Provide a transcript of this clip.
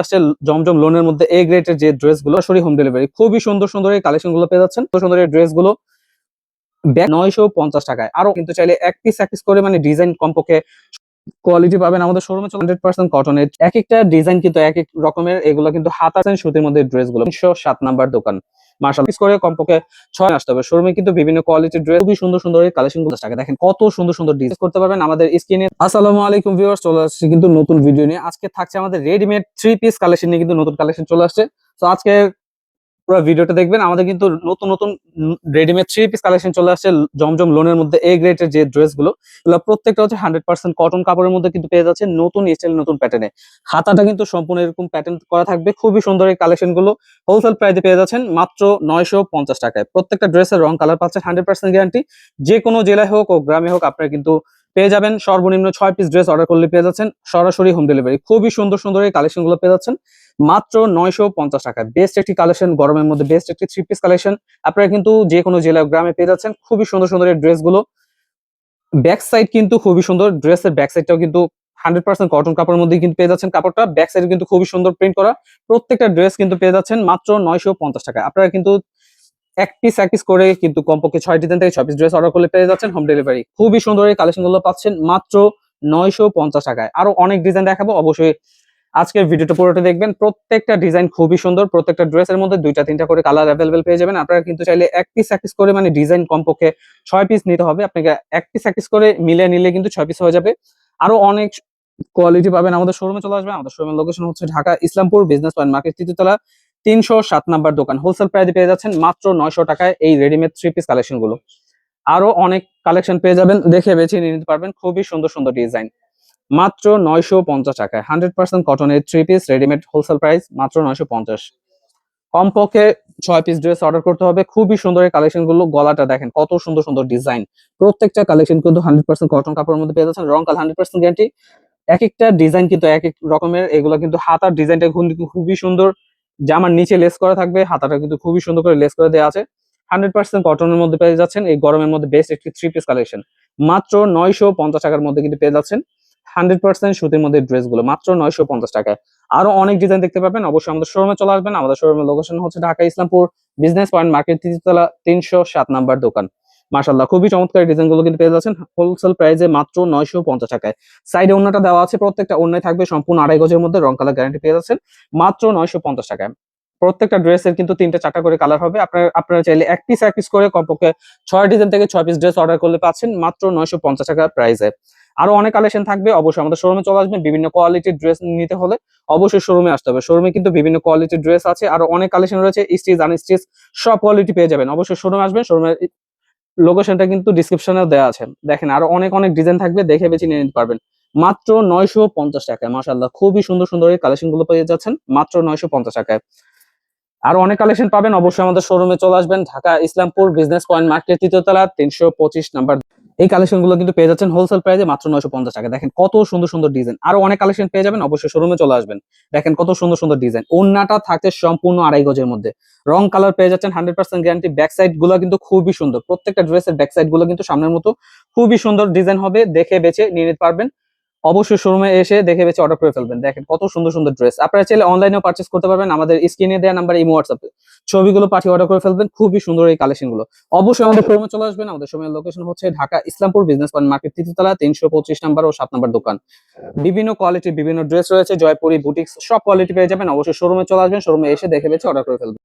আসছে জমজম লোনের মধ্যে এ গ্রেডের যে ড্রেস গুলো সরি হোম ডেলিভারি খুবই সুন্দর সুন্দর এই কালেকশন গুলো পেয়ে যাচ্ছেন। সুন্দর এই ড্রেস গুলো 950 টাকায়। আরো কিন্তু চাইলে এক পিস করে মানে ডিজাইন কমপক্ষে কোয়ালিটি পাবেন আমাদের শোরুমে। 100% কটনের এক একটা ডিজাইন কিন্তু এক এক রকমের, এগুলো কিন্তু হাতা সুতির মধ্যে ড্রেস গুলো। 307 নাম্বার দোকান মার্শাল পিস করে কমপক্ষে 6 আসতে হবে। শোরুমে কিন্তু বিভিন্ন কোয়ালিটির ড্রেস খুবই সুন্দর সুন্দর এই কালেকশন গুলো থাকে। দেখেন কত সুন্দর সুন্দর ডিজাইন করতে পারবেন আমাদের স্ক্রিনে। আসসালামু আলাইকুম ভিউয়ার্স, চলে আসছে কিন্তু নতুন ভিডিও নিয়ে। আজকে থাকছে আমাদের রেডিমেড 3 পিস কালেকশন নিয়ে, কিন্তু নতুন কালেকশন চলে আসছে। তো আজকে পুরো ভিডিওটা দেখবেন। আমাদের কিন্তু নতুন নতুন রেডিমেড 3 পিস কালেকশন চলে আসছে জমজম লোনের মধ্যে এ গ্রেডের যে ড্রেস গুলো, এগুলো প্রত্যেকটা হচ্ছে 100% কটন কাপড়ের মধ্যে কিন্তু পেয়ে যাচ্ছে নতুন স্টাইল নতুন প্যাটার্নে। হাতাটা কিন্তু সম্পূর্ণ এরকম প্যাটার্ন করা থাকবে। খুবই সুন্দর এই কালেকশন গুলো হোলসেল প্রাইসে পেয়ে যাচ্ছেন মাত্র 950 টাকায়। প্রত্যেকটা ড্রেসের রং কালার পাচ্ছেন 100% গ্যারান্টি। যে কোনো জেলায় হোক ও গ্রামে হোক আপনারা কিন্তু পেয়ে যাবেন। সর্বনিম্ন 6 পিস ড্রেস অর্ডার করলে পেয়ে যাচ্ছেন সরাসরি হোম ডেলিভারি। খুবই সুন্দর সুন্দর এই কালেকশন গুলো পেয়ে যাচ্ছেন মাত্র 950 টাকায়। বেস্ট একটি কালেকশন, গরমের মধ্যে বেস্ট একটি 3 পিস কালেকশন আপনারা কিন্তু যে কোনো জেলা গ্রামে পেয়ে যাচ্ছেন। খুবই সুন্দর সুন্দর এই ড্রেস গুলো। ব্যাক সাইড কিন্তু খুবই সুন্দর, ড্রেসের ব্যাক সাইডটাও কিন্তু 100% কটন কাপড়ের মধ্যে কিন্তু পেয়ে যাচ্ছেন। কাপড়টা ব্যাক সাইডে কিন্তু খুবই সুন্দর প্রিন্ট করা। প্রত্যেকটা ড্রেস কিন্তু পেয়ে যাচ্ছেন মাত্র 950 টাকায়। আপনারা কিন্তু এক পিস করে কিন্তু কমপক্ষে 6 ডিজাইন থেকে 6 পিস ড্রেস অর্ডার করলে পেয়ে যাচ্ছেন হোম ডেলিভারি। খুবই সুন্দর এই কালেকশন গুলো পাচ্ছেন মাত্র 950 টাকায়। আরো অনেক ডিজাইন দেখাবো, অবশ্যই আজকের ভিডিওটা পুরোটা দেখবেন। প্রত্যেকটা ডিজাইন খুবই সুন্দর, প্রত্যেকটা ড্রেসের মধ্যে 2টা 3টা করে কালার অ্যাভেলেবেল পেয়ে যাবেন। আপনারা কিন্তু চাইলে এক পিস করে মানে ডিজাইন কমপক্ষে 6 পিস নিতে হবে আপনাকে। এক পিস করে মিলে নিলে কিন্তু 6 পিস হয়ে যাবে। আরো অনেক কোয়ালিটি পাবেন আমাদের শোরুমে চলে আসবেন। আমাদের শোরুমের লোকেশন হচ্ছে Dhaka Islampur business point market, তৃতীয়তলা, 307 নাম্বার দোকান। হোলসেল প্রাইসে পেয়ে যাচ্ছেন মাত্র 900 টাকায় এই রেডিমেড 3 পিস কালেকশন গুলো। আরো অনেক কালেকশন পেয়ে যাবেন, দেখে বেছে নিতে পারবেন। খুবই সুন্দর সুন্দর ডিজাইন মাত্র 950 টাকায়। 100% কটনের 3 পিস রেডিমেড হোলসেল প্রাইস মাত্র 950। কমপক্ষে 6 পিস ড্রেস অর্ডার করতে হবে। খুবই সুন্দর এই কালেকশন গুলো। গলাটা দেখেন কত সুন্দর সুন্দর ডিজাইন। প্রত্যেকটা কালেকশন কিন্তু 100% কটন কাপড়ের মধ্যে পেয়ে যাচ্ছেন। রং কালার 100% গ্যারান্টি। এক একটা ডিজাইন কিন্তু এক এক রকমের। এগুলো কিন্তু হাতার ডিজাইনটা খুবই সুন্দর। জামার নিচে লেস করা থাকবে, হাতাটা কিন্তু খুবই সুন্দর করে লেস করে দেওয়া আছে। 100% কটনের মধ্যে পেয়ে যাচ্ছেন। এই গরমের মধ্যে বেস্ট একটি 3 পিস কালেকশন মাত্র 950 টাকার মধ্যে কিন্তু পেয়ে যাচ্ছেন। 100% সুতির মধ্যে ড্রেস গুলো মাত্র 950 টাকায়। আরো অনেক ডিজাইন দেখতে পাবেন। অবশ্যই আমাদের শোরুমে চলে আসবেন। আমাদের শোরুমের লোকেশন হচ্ছে Dhaka Islampur business point market, তৃতীয়তলা, 307 নাম্বার দোকান। মাশাআল্লাহ, খুবই চমৎকার ডিজাইন গুলো কিন্তু পেয়ে যাচ্ছেন হোলসেল প্রাইসে মাত্র 950 টাকায়। সাইডে ওন্নাটা দেওয়া আছে, প্রত্যেকটা ওন্নায় থাকবে সম্পূর্ণ 2.5 গজের মধ্যে, রং কালার গ্যারান্টি পেয়ে যাচ্ছেন মাত্র 950 টাকায়। প্রত্যেকটা ড্রেসের কিন্তু 3টা 4টা করে কালার হবে। আপনারা চাইলে এক পিস করে কমপক্ষে 6 ডিজাইন থেকে 6 পিস ড্রেস অর্ডার করলে পাচ্ছেন মাত্র 950 টাকা প্রাইসে। আরো অনেক কালেকশন থাকবে। অবশ্যই আমাদের শোরুমে চলে আসবেন। বিভিন্ন কোয়ালিটির ড্রেস নিতে হলে অবশ্যই শোরুমে আসতে হবে। শোরুমে কিন্তু বিভিন্ন কোয়ালিটির ড্রেস আছে, আরো অনেক কালেকশন রয়েছে, স্টিচ আনস্টিচ সব কোয়ালিটি পেয়ে যাবেন। অবশ্যই শোরুমে আসবেন। শোরুমের লোকেশনটা কিন্তু ডিসক্রিপশনেও দেওয়া আছে। দেখেন আরো অনেক ডিজাইন থাকবে, দেখে বেছে নিয়ে নিতে পারবেন মাত্র 950 টাকায়। মাশাআল্লাহ, খুবই সুন্দর সুন্দর এই কালেকশন গুলো পেয়ে যাচ্ছেন মাত্র 950 টাকায়। আরো অনেক কালেকশন পাবেন। অবশ্যই আমাদের শোরুমে চলে আসবেন। Dhaka Islampur business point market, তৃতীয়তলা, 325 নাম্বার। এই কালেকশন গুলো কিন্তু পেয়ে যাচ্ছেন হোলসেল প্রাইসে মাত্র 950 টাকা। দেখেন কত সুন্দর সুন্দর ডিজাইন। আরো অনেক কালেকশন পেয়ে যাবেন। অবশ্যই শোরুমে চলে আসবেন। দেখেন কত সুন্দর সুন্দর ডিজাইন। ওন্নাটা থাকছে সম্পূর্ণ 2.5 গজের মধ্যে, রং কালার পেয়ে যাচ্ছেন 100% গ্যারান্টি। ব্যাক সাইড গুলো কিন্তু খুবই সুন্দর। প্রত্যেকটা ড্রেসের ব্যাক সাইড গুলো কিন্তু সামনের মতো খুবই সুন্দর ডিজাইন হবে, দেখে বেছে নিয়ে নিতে পারবেন। অবশ্যই শোরুমে এসে দেখে বেছে অর্ডার করে ফেলবেন। দেখেন কত সুন্দর সুন্দর ড্রেস। আপনারা চাইলে অনলাইনেও পারচেজ করতে পারবেন। আমাদের স্ক্রিনে দেওয়া নাম্বার ইমো হোয়াটসঅ্যাপে ছবিগুলো পাঠিয়ে অর্ডার করে ফেলবেন। খুবই সুন্দর এই কালেকশন গুলো। অবশ্যই আমাদের শোরুমে চলে আসবেন। আমাদের শোরুমের লোকেশন হচ্ছে Dhaka Islampur business point market, তৃতীয়তলা, 325 নাম্বার ও 7 নাম্বার দোকান। বিভিন্ন কোয়ালিটির বিভিন্ন ড্রেস রয়েছে, জয়পুরি বুটিক্স সব কোয়ালিটি পেয়ে যাবেন। অবশ্যই শোরুমে চলে আসবেন। শোরুমে এসে দেখে বেছে অর্ডার করে ফেলবেন।